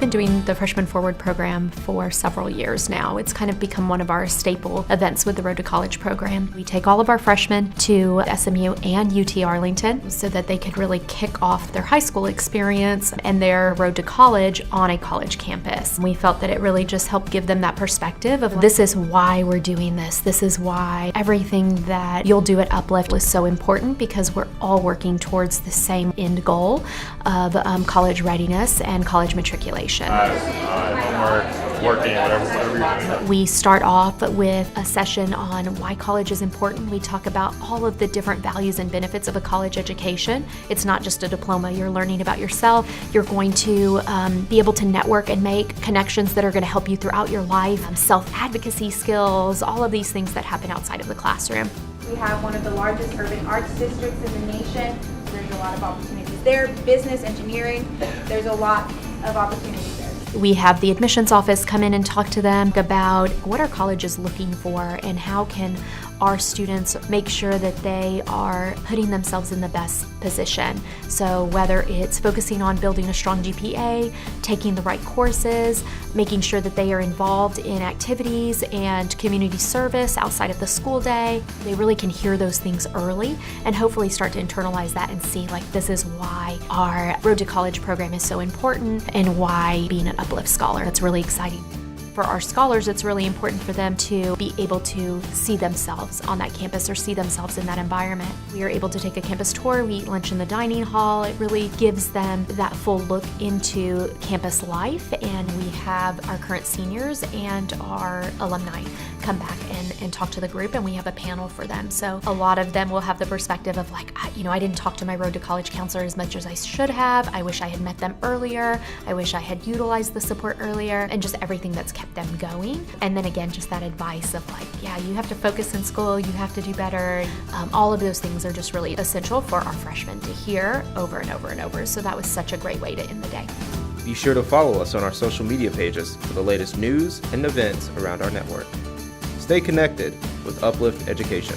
been doing the Freshman Forward program for several years now. It's kind of become one of our staple events with the Road to College program. We take all of our freshmen to SMU and UT Arlington so that they could really kick off their high school experience and their road to college on a college campus. We felt that it really just helped give them that perspective of this is why we're doing this. This is why everything that you'll do at Uplift is so important, because we're all working towards the same end goal of college readiness and college matriculation. Homework, working, whatever you're doing. We start off with a session on why college is important. We talk about all of the different values and benefits of a college education. It's not just a diploma. You're learning about yourself. You're going to be able to network and make connections that are going to help you throughout your life. Self-advocacy skills, all of these things that happen outside of the classroom. We have one of the largest urban arts districts in the nation. There's a lot of opportunities there. Business, engineering, there's a lot of opportunities there. We have the admissions office come in and talk to them about what our college is looking for and how can our students make sure that they are putting themselves in the best position. So whether it's focusing on building a strong GPA, taking the right courses, making sure that they are involved in activities and community service outside of the school day, they really can hear those things early and hopefully start to internalize that and see like this is why our Road to College program is so important and why being an Uplift Scholar, it's really exciting. For our scholars, it's really important for them to be able to see themselves on that campus or see themselves in that environment. We are able to take a campus tour, we eat lunch in the dining hall. It really gives them that full look into campus life, and we have our current seniors and our alumni come back and talk to the group, and we have a panel for them. So a lot of them will have the perspective of like, I didn't talk to my Road to College counselor as much as I should have. I wish I had met them earlier. I wish I had utilized the support earlier, and just everything that's kept them going. And then again, just that advice of like, yeah, you have to focus in school, you have to do better. All of those things are just really essential for our freshmen to hear over and over and over. So that was such a great way to end the day. Be sure to follow us on our social media pages for the latest news and events around our network. Stay connected with Uplift Education.